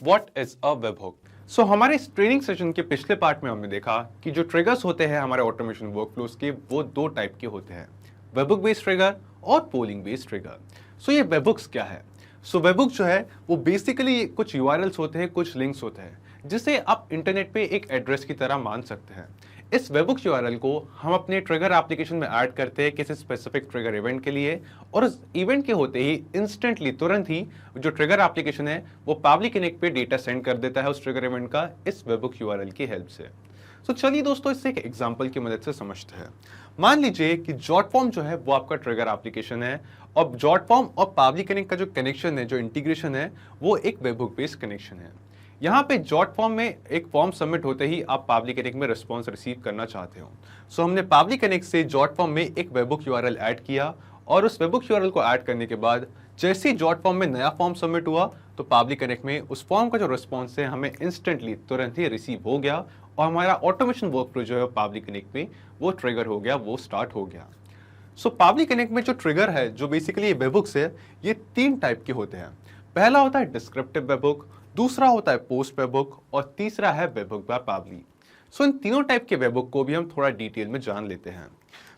What is a webhook. So हमारे इस training session के पिछले पार्ट में हमने देखा कि जो ट्रिगर्स होते हैं हमारे ऑटोमेशन वर्कफ्लोज के वो दो टाइप के होते हैं, वेबहुक बेस्ड ट्रिगर और पोलिंग बेस्ड ट्रिगर। सो ये वेबहुक्स क्या है? सो वेबहुक जो है वो बेसिकली कुछ यूआरएल्स होते हैं, कुछ लिंक्स होते हैं जिसे आप इंटरनेट पे एक एड्रेस की तरह मान सकते हैं। इस वेबहुक यूआरएल को हम अपने ट्रिगर एप्लीकेशन में ऐड करते हैं किसी स्पेसिफिक ट्रिगर इवेंट के लिए, और उस इवेंट के होते ही इंस्टेंटली तुरंत ही जो ट्रिगर एप्लीकेशन है वो पब्लिक कनेक्ट पे डेटा सेंड कर देता है उस ट्रिगर इवेंट का इस वेबहुक यूआरएल की हेल्प से। तो चलिए दोस्तों इससे एक एग्जांपल की मदद से समझते हैं। मान लीजिए कि जॉटफॉर्म जो है वो आपका ट्रिगर एप्लीकेशन है और जॉटफॉर्म और पब्लिक कनेक्ट का जो कनेक्शन है, जो इंटीग्रेशन है, वो एक वेबहुक बेस्ड कनेक्शन है। यहाँ पे जॉट फॉर्म में एक फॉर्म सबमिट होते ही आप पब्लिक कनेक्ट में रिस्पॉन्स रिसीव करना चाहते हो। सो हमने पब्लिक कनेक्ट से जॉट फॉर्म में एक वेबहुक यूआरएल ऐड किया और उस वेबहुक यूआरएल को ऐड करने के बाद जैसे ही जॉट फॉर्म में नया फॉर्म सबमिट हुआ तो पब्लिक कनेक्ट में उस फॉर्म का जो रिस्पॉन्स है हमें इंस्टेंटली तुरंत ही रिसीव हो गया और हमारा ऑटोमेशन वर्कफ्लो जो है पब्लिक कनेक्ट में वो ट्रिगर हो गया, वो स्टार्ट हो गया। सो पब्लिक कनेक्ट में जो ट्रिगर है, जो बेसिकली वेबहुक्स है, ये तीन टाइप के होते हैं। पहला होता है डिस्क्रिप्टिव वेबहुक, दूसरा होता है पोस्ट वेबहुक और तीसरा है वेबहुक बाय पब्लिक। सो इन तीनों टाइप के वेबहुक को भी हम थोड़ा डिटेल में जान लेते हैं।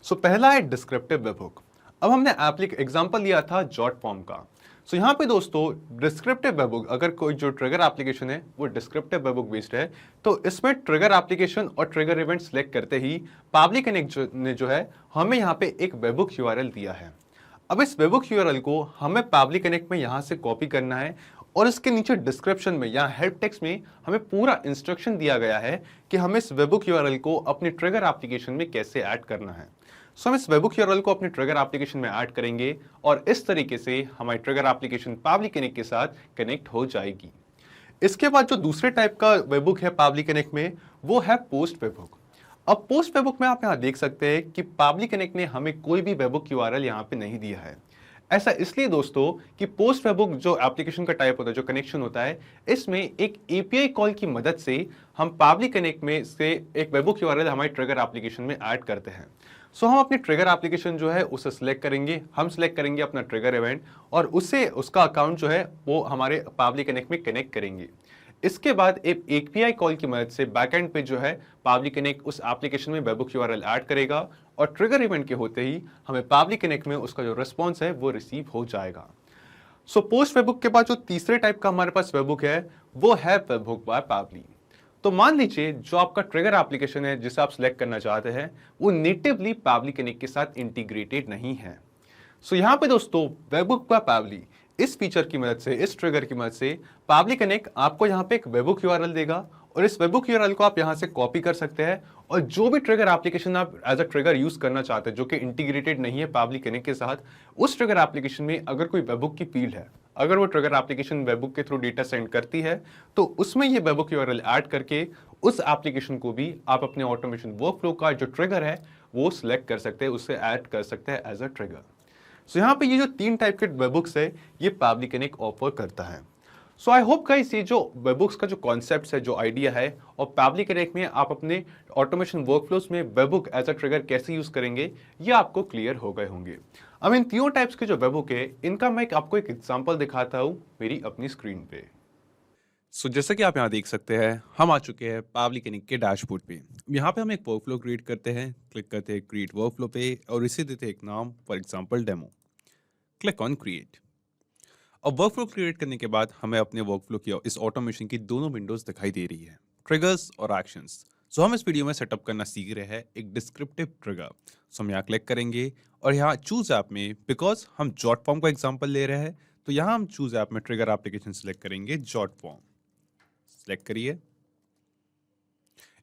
सो पहला है डिस्क्रिप्टिव वेबहुक। अब हमने एग्जांपल लिया था जॉट फॉर्म का। सो यहाँ पे दोस्तों डिस्क्रिप्टिव वेबहुक, अगर कोई जो ट्रिगर एप्लीकेशन है वो डिस्क्रिप्टिव वेबहुक बेस्ड है तो इसमें ट्रिगर एप्लीकेशन और ट्रिगर इवेंट सेलेक्ट करते ही पब्लिक कनेक्ट ने जो है हमें यहाँ पे एक वेबहुक यूआरएल दिया है। अब इस वेबहुक यूआरएल को हमें पब्लिक कनेक्ट में यहाँ से कॉपी करना है और इसके नीचे डिस्क्रिप्शन में या हेल्प टेक्स्ट में हमें पूरा इंस्ट्रक्शन दिया गया है कि हमें इस वेबहुक यूआरएल को अपने ट्रिगर एप्लीकेशन में कैसे ऐड करना है। सो हम इस वेबहुक यूआरएल को अपने ट्रिगर एप्लीकेशन में ऐड करेंगे और इस तरीके से हमारी ट्रिगर एप्लीकेशन पब्लिक कनेक्ट के साथ कनेक्ट हो जाएगी। इसके बाद जो दूसरे टाइप का वेबहुक है पब्लिक कनेक्ट में वो है पोस्ट वेबहुक। अब पोस्ट वेबहुक में आप यहाँ देख सकते हैं कि पब्लिक कनेक्ट ने हमें कोई भी वेबहुक यूआरएल यहाँ पे नहीं दिया है। ऐसा इसलिए दोस्तों कि पोस्ट वेबहुक जो एप्लीकेशन का टाइप होता है, जो कनेक्शन होता है, इसमें एक एपीआई कॉल की मदद से हम पब्लिक कनेक्ट में से एक वेबहुक यूआरएल हमारे ट्रिगर एप्लीकेशन में ऐड करते हैं। सो हम अपनी ट्रिगर एप्लीकेशन जो है उसे सिलेक्ट करेंगे, हम सिलेक्ट करेंगे अपना ट्रिगर इवेंट और उससे उसका अकाउंट जो है वो हमारे पब्लिक कनेक्ट में कनेक्ट करेंगे। इसके बाद एक एपीआई कॉल की मदद से बैकएंड पे जो है पब्लिक कनेक्ट उस एप्लीकेशन में वेबहुक यूआरएल ऐड करेगा और ट्रिगर इवेंट के होते ही हमें पब्लिक कनेक्ट में उसका जो रिस्पॉन्स है वो रिसीव हो जाएगा। सो पोस्ट वेबहुक के बाद जो तीसरे टाइप का हमारे पास वेबहुक है वो है वेबहुक बाय पब्लिक। तो मान लीजिए जो आपका ट्रिगर एप्लीकेशन है जिसे आप सिलेक्ट करना चाहते हैं वो नेटिवली पब्लिक कनेक्ट के साथ इंटीग्रेटेड नहीं है। सो यहाँ पे दोस्तों वेबहुक बाय पब्लिक इस फीचर की मदद से, इस ट्रिगर की मदद से पब्लिक कनेक्ट आपको यहाँ पे एक वेबहुक यूआरएल देगा और इस वेबहुक यूआरएल को आप यहाँ से कॉपी कर सकते हैं और जो भी ट्रिगर एप्लीकेशन आप एज अ ट्रिगर यूज करना चाहते हैं जो कि इंटीग्रेटेड नहीं है पब्लिक कनेक्ट के साथ, उस ट्रिगर एप्लीकेशन में अगर कोई वेबहुक की फील्ड है, अगर वो ट्रिगर एप्लीकेशन वेबहुक के थ्रू डेटा सेंड करती है तो उसमें ये वेबहुक यूआरएल ऐड करके उस एप्लीकेशन को भी आप अपने ऑटोमेशन वर्कफ्लो का जो ट्रिगर है वो सिलेक्ट कर सकते हैं, उससे ऐड कर सकते हैं एज अ ट्रिगर। सो यहाँ पे ये जो तीन टाइप के वेबहुक्स है ये पब्लिक कनेक्ट ऑफर करता है। सो आई होप गाइस ये जो वेबहुक्स का जो कॉन्सेप्ट है, जो आइडिया है और पब्लिक कनेक्ट में आप अपने ऑटोमेशन वर्कफ्लोज में वेबहुक एज अ ट्रिगर कैसे यूज करेंगे ये आपको क्लियर हो गए होंगे। अब इन तीनों टाइप्स के जो वेबहुक है इनका मैं आपको एक एग्जांपल दिखाता हूँ मेरी अपनी स्क्रीन पे। सो जैसा कि आप यहाँ देख सकते हैं हम आ चुके हैं पब्लिक कनेक्ट के डैशबोर्ड पे। यहाँ पे हम एक वर्कफ्लो क्रिएट करते हैं, क्लिक करते हैं क्रिएट वर्कफ्लो पे और इसे देते हैं एक नाम, for example demo. Click on create. अब वर्कफ्लो क्रिएट करने के बाद हमें अपने वर्कफ्लो की इस ऑटोमेशन की दोनों विंडोज दिखाई दे रही है, ट्रिगर्स और एक्शंस। सो हम इस वीडियो में सेटअप करना सीख रहे हैं एक डिस्क्रिप्टिव ट्रिगर। सो हम यहाँ क्लिक करेंगे और यहाँ चूज ऐप में, बिकॉज हम जॉट फॉर्म का एग्जाम्पल ले रहे हैं तो यहाँ हम चूज ऐप में ट्रिगर एप्लीकेशन सिलेक्ट करेंगे, जॉट फॉर्म सिलेक्ट करिए।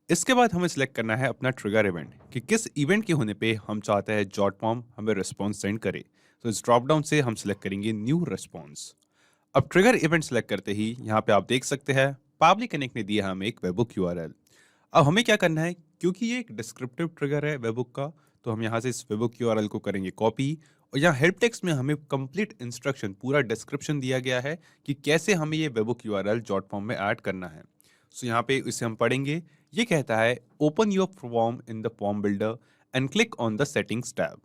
इसके बाद हमें सिलेक्ट करना है अपना ट्रिगर इवेंट कि किस इवेंट के होने पे हम चाहते हैं जॉट फॉर्म हमें रिस्पॉन्स सेंड करे। तो इस ड्रॉप डाउन से हम सिलेक्ट करेंगे न्यू रिस्पॉन्स। अब ट्रिगर इवेंट सेलेक्ट करते ही यहाँ पे आप देख सकते हैं पब्लिक कनेक्ट ने दिया हमें एक वेबहुक यूआरएल। अब हमें क्या करना है, क्योंकि ये एक डिस्क्रिप्टिव ट्रिगर है वेबहुक का, तो हम यहाँ से इस वेबहुक यूआरएल को करेंगे कॉपी और यहाँ हेल्प टेक्स्ट में हमें कंप्लीट इंस्ट्रक्शन, पूरा डिस्क्रिप्शन दिया गया है कि कैसे हमें ये वेबहुक यूआरएल जॉट फॉर्म में ऐड करना है। सो यहाँ पे इसे हम पढ़ेंगे। ये कहता है open your form in the form builder and click on the settings tab.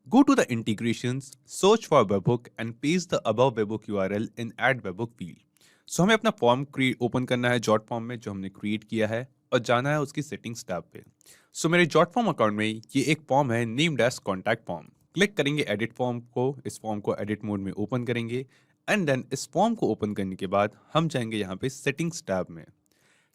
Go to the integrations, search for webhook and paste the above webhook URL in add webhook field. सो हमें अपना फॉर्म ओपन करना है jot form में जो हमने create किया है और जाना है उसकी सेटिंग्स टैब पे। सो मेरे जॉट फॉर्म अकाउंट में ये एक फॉर्म है named as contact form. Click करेंगे एडिट फॉर्म को, इस फॉर्म को एडिट मोड में ओपन करेंगे एंड देन इस फॉर्म को ओपन करने के बाद हम जाएंगे यहाँ पे सेटिंग्स टैब में।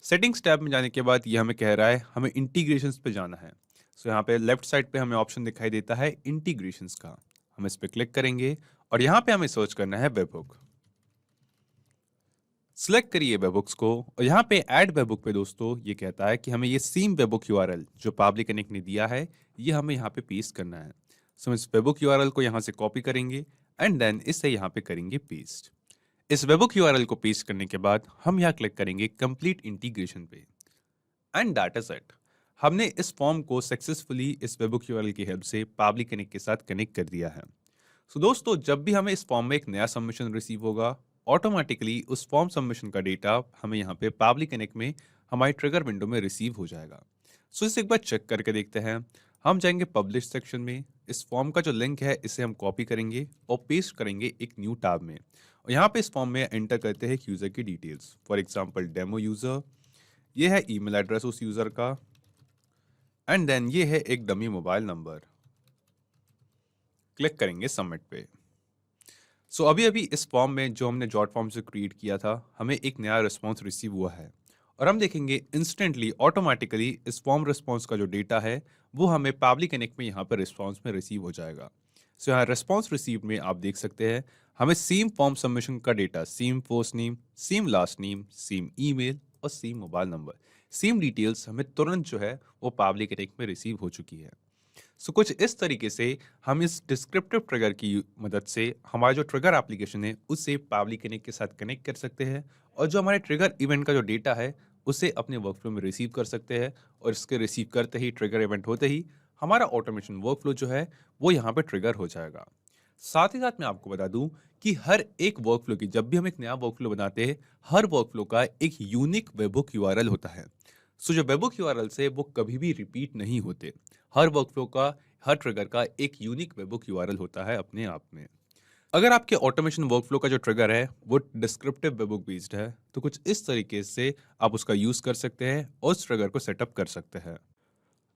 सेटिंग्स टैब में जाने के बाद ये हमें कह रहा है हमें इंटीग्रेशंस पे जाना है। सो यहाँ पे लेफ्ट साइड पे हमें ऑप्शन दिखाई देता है इंटीग्रेशंस का, हम इस पे क्लिक करेंगे और यहाँ पे हमें सर्च करना है वेबहुक। सिलेक्ट करिए वेबहुक्स को और यहाँ पे ऐड वेबहुक पे दोस्तों ये कहता है कि हमें ये सेम वेबहुक यूआरएल जो पब्लिक कनेक्ट ने दिया है ये हमें यहाँ पे पेस्ट करना है। सो हम इस वेबहुक यूआरएल को यहाँ से कॉपी करेंगे एंड देन इसे यहाँ पे करेंगे पेस्ट। इस वेबहुक यूआरएल को पेस्ट करने के बाद हम यहाँ क्लिक करेंगे कंप्लीट इंटीग्रेशन पे एंड दैट इज इट। हमने इस फॉर्म को सक्सेसफुली इस वेबहुक यूआरएल की हेल्प से पब्लिक कनेक्ट के साथ कनेक्ट कर दिया है। सो दोस्तों जब भी हमें इस फॉर्म में एक नया सबमिशन रिसीव होगा ऑटोमेटिकली उस फॉर्म सबमिशन का डेटा हमें यहाँ पे पब्लिक कनेक्ट में हमारी ट्रिगर विंडो में रिसीव हो जाएगा। सो इसे एक बार चेक करके देखते हैं। हम जाएंगे पब्लिश सेक्शन में, इस फॉर्म का जो लिंक है इसे हम कॉपी करेंगे और पेस्ट करेंगे एक न्यू टैब में और यहाँ पे इस फॉर्म में एंटर करते हैं यूज़र की details, for example demo user, ये है ईमेल एड्रेस उस यूज़र का एंड देन ये है एक डमी मोबाइल नंबर। क्लिक करेंगे सबमिट पे। सो अभी अभी इस फॉर्म में जो हमने जॉट फॉर्म से क्रिएट किया था हमें एक नया रिस्पॉन्स रिसीव हुआ है और हम देखेंगे इंस्टेंटली ऑटोमेटिकली इस फॉर्म रिस्पॉन्स का जो डेटा है वो हमें पब्लिक कनेक्ट में यहाँ पर रिस्पॉन्स में रिसीव हो जाएगा। सो यहाँ रिस्पॉन्स रिसीव में आप देख सकते हैं हमें सेम फॉर्म सबमिशन का data, same first name, same last name, same email और same mobile number, same details हमें तुरंत जो है वो पब्लिक कनेक्ट में रिसीव हो चुकी है। सो कुछ इस तरीके से हम इस डिस्क्रिप्टिव ट्रिगर की मदद से हमारा जो ट्रिगर एप्लीकेशन है उसे पब्लिक कनेक्ट के साथ कनेक्ट कर सकते हैं और जो हमारे ट्रिगर इवेंट का जो डेटा है उसे अपने वर्कफ्लो में रिसीव कर सकते हैं और इसके रिसीव करते ही ट्रिगर इवेंट होते ही हमारा ऑटोमेशन वर्कफ्लो जो है वो यहाँ पे ट्रिगर हो जाएगा। साथ ही साथ मैं आपको बता दूं कि हर एक वर्कफ्लो की जब भी हम एक नया वर्कफ्लो बनाते हैं हर वर्कफ्लो का एक यूनिक वेबहुक यूआरएल होता है। सो जो वेबहुक यूआरएल से वो कभी भी रिपीट नहीं होते। हर वर्कफ्लो का, हर ट्रिगर का एक यूनिक वेबहुक यूआरएल होता है अपने आप में। अगर आपके ऑटोमेशन वर्कफ्लो का जो ट्रिगर है वो डिस्क्रिप्टिव वेबहुक बेस्ड है तो कुछ इस तरीके से आप उसका यूज कर सकते हैं और उस ट्रिगर को सेटअप कर सकते हैं।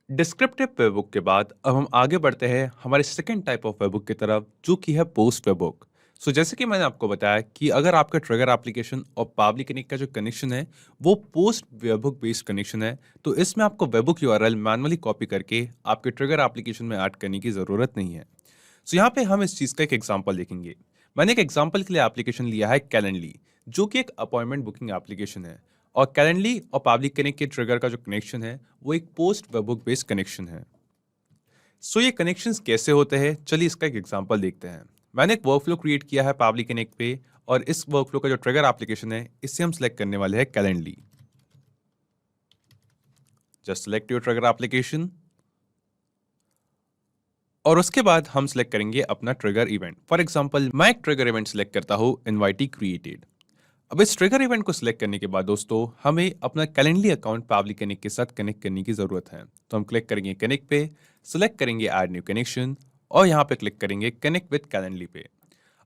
डिस्क्रिप्टिव वेबहुक के बाद अब हम आगे बढ़ते हैं हमारे सेकंड टाइप ऑफ वेबहुक की तरफ जो कि है पोस्ट वेबहुक। सो जैसे कि मैंने आपको बताया कि अगर आपका ट्रिगर एप्लीकेशन और पब्लिक कनेक्ट का जो कनेक्शन है वो पोस्ट वेबहुक बेस्ड कनेक्शन है तो इसमें आपको वेबहुक यूआरएल मैनुअली कॉपी करके आपके ट्रिगर एप्लीकेशन में ऐड करने की ज़रूरत नहीं है। सो यहाँ पे हम इस चीज़ का एक एग्जाम्पल देखेंगे। मैंने एक एग्जाम्पल के लिए एप्लीकेशन लिया है कैलेंडली जो कि एक अपॉइंटमेंट बुकिंग एप्लीकेशन है और कैलेंडली और पब्लिक कनेक्ट के ट्रिगर का जो कनेक्शन है वो एक पोस्ट वेबहुक बेस्ड कनेक्शन है। सो ये कनेक्शंस कैसे होते हैं चलिए इसका एक एग्जांपल देखते हैं। मैंने एक वर्कफ्लो क्रिएट किया है पब्लिक कनेक्ट पे और इस वर्कफ्लो का जो ट्रिगर एप्लीकेशन है इससे हम सेलेक्ट करने वाले हैं Calendly. Just select your trigger application और उसके बाद हम सेलेक्ट करेंगे अपना ट्रिगर इवेंट। फॉर एग्जांपल मैं एक ट्रिगर इवेंट सेलेक्ट करता हूं इनवाइटी क्रिएटेड। अब इस ट्रिगर इवेंट को सिलेक्ट करने के बाद दोस्तों हमें अपना कैलेंडली अकाउंट पब्लिक कनेक्ट के साथ कनेक्ट करने की जरूरत है तो हम क्लिक करेंगे कनेक्ट पे, सिलेक्ट करेंगे ऐड न्यू कनेक्शन और यहाँ पे क्लिक करेंगे कनेक्ट विद कैलेंडली पे।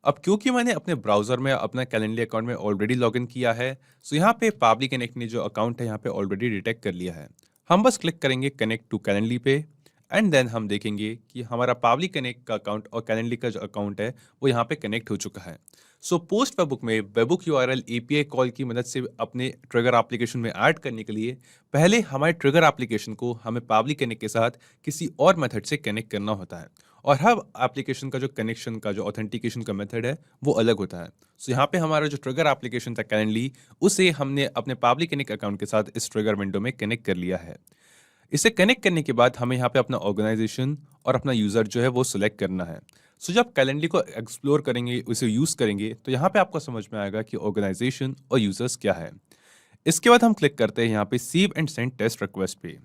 अब क्योंकि मैंने अपने ब्राउजर में अपना कैलेंडली अकाउंट में ऑलरेडी लॉगिन किया है सो यहाँ पे पब्लिक कनेक्ट ने जो अकाउंट है यहाँ पे ऑलरेडी डिटेक्ट कर लिया है। हम बस क्लिक करेंगे कनेक्ट टू कैलेंडली पे एंड देन हम देखेंगे कि हमारा पब्लिक कनेक्ट का अकाउंट और कैलेंडली का जो अकाउंट है वो यहाँ पे कनेक्ट हो चुका है। सो पोस्ट वेबहुक में वेबहुक यूआरएल एपीआई कॉल की मदद से अपने ट्रिगर एप्लीकेशन में ऐड करने के लिए पहले हमारे ट्रिगर एप्लीकेशन को हमें पब्लिक कनेक्ट के साथ किसी और मेथड से कनेक्ट करना होता है और हर एप्लीकेशन का जो कनेक्शन का जो ऑथेंटिकेशन का मेथड है वो अलग होता है। सो यहाँ पे हमारा जो ट्रिगर एप्लीकेशन था कैलेंडली उसे हमने अपने पब्लिक कनेक्ट अकाउंट के साथ इस ट्रिगर विंडो में कनेक्ट कर लिया है। इसे कनेक्ट करने के बाद हमें यहाँ पे अपना ऑर्गेनाइजेशन और अपना यूज़र जो है वो सिलेक्ट करना है। सो जब कैलेंडली को एक्सप्लोर करेंगे, उसे यूज़ करेंगे तो यहाँ पे आपको समझ में आएगा कि ऑर्गेनाइजेशन और यूज़र्स क्या है। इसके बाद हम क्लिक करते हैं यहाँ पे save and send test request पे।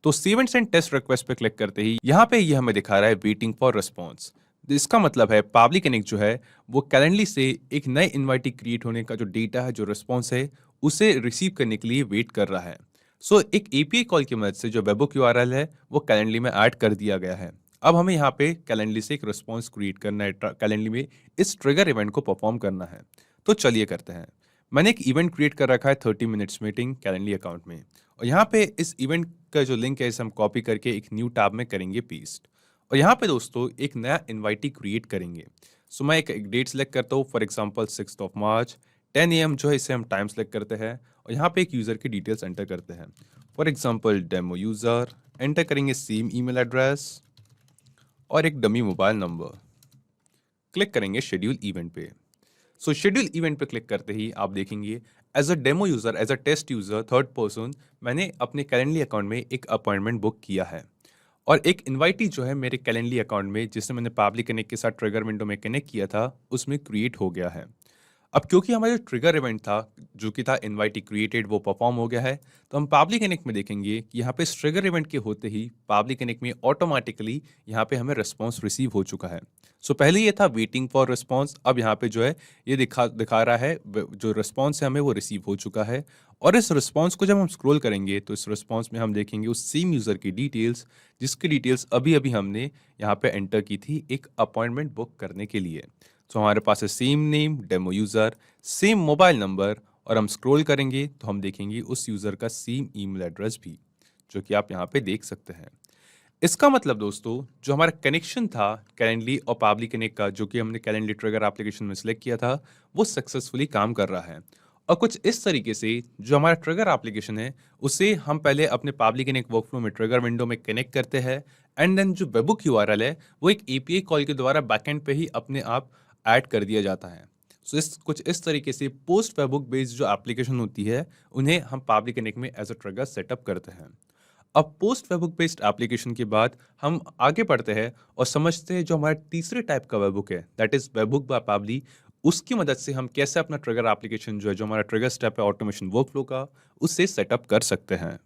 तो save and send test request पे क्लिक करते ही यहाँ पे ये हमें दिखा रहा है वेटिंग फॉर रिस्पॉन्स। इसका मतलब है पब्लिक कनेक्ट जो है वो कैलेंडली से एक नए इन्वाइटी क्रिएट होने का जो डेटा है, जो रिस्पॉन्स है, उसे रिसीव करने के लिए वेट कर रहा है। सो एक एपीआई कॉल की मदद से जो वेबहुक यूआरएल है वो कैलेंडली में ऐड कर दिया गया है। अब हमें यहाँ पे कैलेंडली से एक रिस्पॉन्स क्रिएट करना है, कैलेंडली में इस ट्रिगर इवेंट को परफॉर्म करना है। तो चलिए करते हैं। मैंने एक इवेंट क्रिएट कर रखा है 30 मिनट्स मीटिंग कैलेंडली अकाउंट में, और यहाँ पे इस इवेंट का जो लिंक है इसे हम कॉपी करके एक न्यू टैब में करेंगे पेस्ट। और यहाँ पे दोस्तों एक नया इनवाइटी क्रिएट करेंगे। सो मैं एक डेट सेलेक्ट करता हूँ, फॉर एग्जांपल 6 मार्च 10 AM जो है इसे हम टाइम सेलेक्ट करते हैं, और यहाँ पे एक यूज़र की डिटेल्स एंटर करते हैं। For example demo user enter करेंगे, सेम ईमेल एड्रेस और एक डमी मोबाइल नंबर। क्लिक करेंगे शेड्यूल इवेंट पे। सो शेड्यूल इवेंट पे क्लिक करते ही आप देखेंगे as a demo user, as a test user, third person, मैंने अपने कैलेंडली अकाउंट में एक अपॉइंटमेंट बुक किया है, और एक इनवाइटी जो है मेरे कैलेंडली अकाउंट में, जिसे मैंने पब्लिक कनेक्ट के साथ ट्रिगर विंडो में कनेक्ट किया था, उसमें क्रिएट हो गया है। अब क्योंकि हमारा जो ट्रिगर इवेंट था, जो कि था इनवाइटी क्रिएटेड, वो परफॉर्म हो गया है, तो हम पब्लिक कनेक्ट में देखेंगे कि यहाँ पे इस ट्रिगर इवेंट के होते ही पब्लिक कनेक्ट में ऑटोमेटिकली यहाँ पे हमें रिस्पॉन्स रिसीव हो चुका है। सो पहले ये था वेटिंग फॉर रिस्पॉन्स, अब यहाँ पे जो है ये दिखा रहा है जो रिस्पॉन्स है हमें वो रिसीव हो चुका है। और इस रिस्पॉन्स को जब हम स्क्रॉल करेंगे तो इस रिस्पॉन्स में हम देखेंगे उस सेम यूज़र की डिटेल्स, जिसकी डिटेल्स अभी अभी हमने यहाँ पे एंटर की थी एक अपॉइंटमेंट बुक करने के लिए। तो हमारे पास है same name, demo user, same mobile number, और हम स्क्रॉल करेंगे तो हम देखेंगे उस यूज़र का सेम ईमेल एड्रेस भी, जो कि आप यहाँ पे देख सकते हैं। इसका मतलब दोस्तों जो हमारा कनेक्शन था कैलेंडली और पब्लिक कनेक्ट का, जो कि हमने कैलेंडली ट्रिगर एप्लीकेशन में सेलेक्ट किया था, वो सक्सेसफुली काम कर रहा है। और कुछ इस तरीके से जो हमारा ट्रिगर एप्लीकेशन है उसे हम पहले अपने पब्लिक कनेक्ट वर्कफ्लो में ट्रिगर विंडो में कनेक्ट करते हैं, एंड देन जो वेबबुक यूआरएल है वो एक एपीआई कॉल के द्वारा बैकएंड पे ही अपने आप ऐड कर दिया जाता है। सो कुछ इस तरीके से पोस्ट वेबबुक बेस्ड जो एप्लीकेशन होती है उन्हें हम पब्लिक कनेक्ट में एज अ ट्रिगर सेटअप करते हैं। अब पोस्ट वेबबुक बेस्ड एप्लीकेशन के बाद हम आगे बढ़ते हैं और समझते हैं जो हमारा तीसरे टाइप का वेबबुक है, दैट इज वेबबुक बाय पाबली। उसकी मदद से हम कैसे अपना ट्रिगर एप्लीकेशन जो है, जो हमारा ट्रिगर स्टेप है ऑटोमेशन वर्कफ्लो का, उससे सेटअप कर सकते हैं।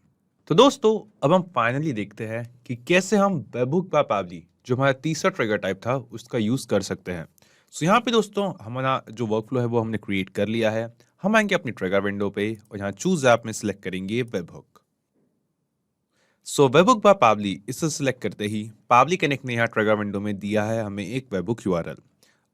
तो दोस्तों अब हम फाइनली देखते हैं कि कैसे हम वेबबुक बाय पाबली, जो हमारा तीसरा ट्रिगर टाइप था, उसका यूज कर सकते हैं। सो यहाँ पे दोस्तों हमारा जो वर्कफ्लो है वो हमने क्रिएट कर लिया है। हम आएंगे अपनी ट्रिगर विंडो पे और यहाँ चूज ऐप में सिलेक्ट करेंगे वेबहुक। सो वेबहुक बाय पाबली इसे सिलेक्ट करते ही पाबली कनेक्ट ने यहाँ ट्रिगर विंडो में दिया है हमें एक वेबहुक यूआरएल।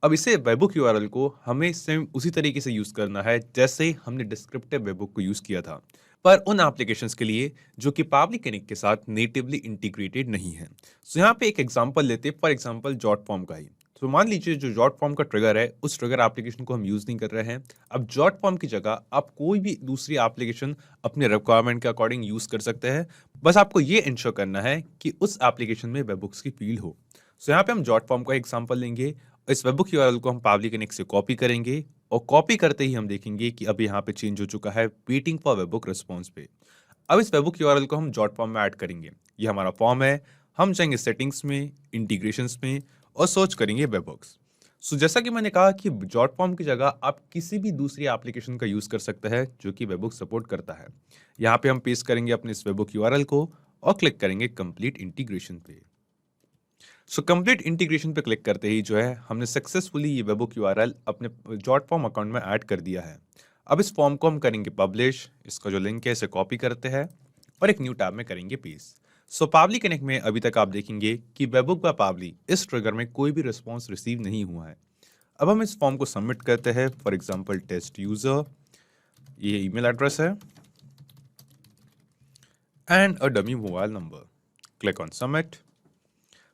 अब इसे वेबहुक यूआरएल को हमें सेम उसी तरीके से यूज करना है जैसे हमने डिस्क्रिप्टिव वेबहुक को यूज किया था, पर उन एप्लीकेशंस के लिए जो कि पाबली कनेक्ट के साथ नेटिवली इंटीग्रेटेड नहीं है। सो यहाँ पे एक एग्जांपल लेते हैं, फॉर एग्जांपल जॉट फॉर्म का ही। तो मान लीजिए जो जॉट फॉर्म का ट्रिगर है उस ट्रिगर एप्लीकेशन को हम यूज नहीं कर रहे हैं। अब जॉट फॉर्म की जगह आप कोई भी दूसरी एप्लीकेशन अपने रिक्वायरमेंट के अकॉर्डिंग यूज कर सकते हैं। बस आपको ये इंश्योर करना है कि उस एप्लीकेशन में वेबबुक्स की फील्ड हो। सो यहाँ पे हम जॉट फॉर्म का एग्जांपल लेंगे, इस वेबबुक यूआरएल को हम पाबली कनेक्ट से कॉपी करेंगे, और कॉपी करते ही हम देखेंगे कि अब यहाँ पे चेंज हो चुका है वेटिंग फॉर वेबबुक रिस्पॉन्स पे। अब इस वेबबुक यूआरएल को हम जॉट फॉर्म में ऐड करेंगे। ये हमारा फॉर्म है। हम जाएंगे सेटिंग्स में, इंटीग्रेशंस में, और सर्च करेंगे वेबबुक्स। सो जैसा कि मैंने कहा कि जॉट फॉर्म की जगह आप किसी भी दूसरी एप्लीकेशन का यूज कर सकते हैं जो कि वेबबुक सपोर्ट करता है। यहाँ पे हम पेस्ट करेंगे अपने इस वेबबुक यूआरएल को और क्लिक करेंगे कंप्लीट इंटीग्रेशन पे। सो कंप्लीट इंटीग्रेशन पे क्लिक करते ही जो है हमने सक्सेसफुली ये वेबबुक यूआरएल अपने जॉट फॉर्म अकाउंट में ऐड कर दिया है। अब इस फॉर्म को हम करेंगे पब्लिश, इसका जो लिंक है इसे कॉपी करते हैं और एक न्यू टैब में करेंगे पेस्ट। सो पाबली कनेक्ट में अभी तक आप देखेंगे कि वेबबुक बाय पाबली इस ट्रिगर में कोई भी रिस्पॉन्स रिसीव नहीं हुआ है। अब हम इस फॉर्म को सबमिट करते हैं, फॉर एग्जांपल टेस्ट यूजर, ये ईमेल एड्रेस है and a dummy mobile number. Click on submit.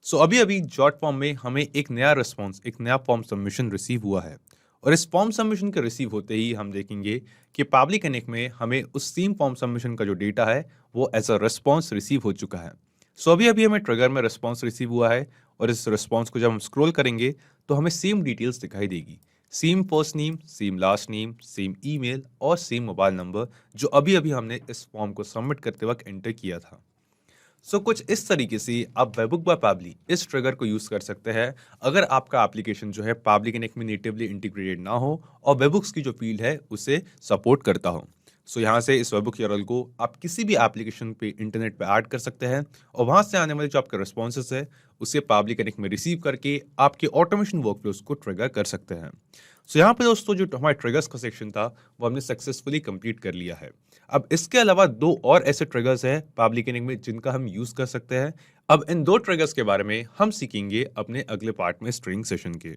So अभी अभी जॉट फॉर्म में हमें एक नया रिस्पॉन्स, एक नया फॉर्म सबमिशन रिसीव हुआ है, और इस फॉर्म सबमिशन के रिसीव होते ही हम देखेंगे कि पाबली कनेक्ट में हमें उस सेम फॉर्म सबमिशन का जो डेटा है वो एज अ रिस्पॉन्स रिसीव हो चुका है। सो अभी अभी हमें ट्रिगर में रिस्पॉन्स रिसीव हुआ है, और इस रिस्पॉन्स को जब हम स्क्रॉल करेंगे तो हमें सेम डिटेल्स दिखाई देगी, same first name, same last name, same email और सेम मोबाइल नंबर, जो अभी अभी हमने इस फॉर्म को सबमिट करते वक्त एंटर किया था। सो कुछ इस तरीके से आप वेबबुक बाय पाबली इस ट्रिगर को यूज कर सकते हैं अगर आपका एप्लीकेशन जो है पाबली कनेक्ट में नेटिवली इंटीग्रेटेड ना हो और वेबबुक्स की जो फील्ड है उसे सपोर्ट करता हो। सो यहाँ से इस वेबबुक यूआरएल को आप किसी भी एप्लीकेशन पे इंटरनेट पे ऐड कर सकते हैं, और वहाँ से आने वाले जो आपके रिस्पॉन्सेस है उसे पाबली कनेक्ट में रिसीव करके आपके ऑटोमेशन वर्कफ्लोज को ट्रिगर कर सकते हैं। सो यहाँ पे दोस्तों जो हमारे ट्रिगर्स का सेक्शन था वो हमने सक्सेसफुली कंप्लीट कर लिया है। अब इसके अलावा दो और ऐसे ट्रिगर्स हैं पाबली कनेक्ट में जिनका हम यूज कर सकते हैं। अब इन दो ट्रिगर्स के बारे में हम सीखेंगे अपने अगले पार्ट में स्ट्रिंग सेशन के।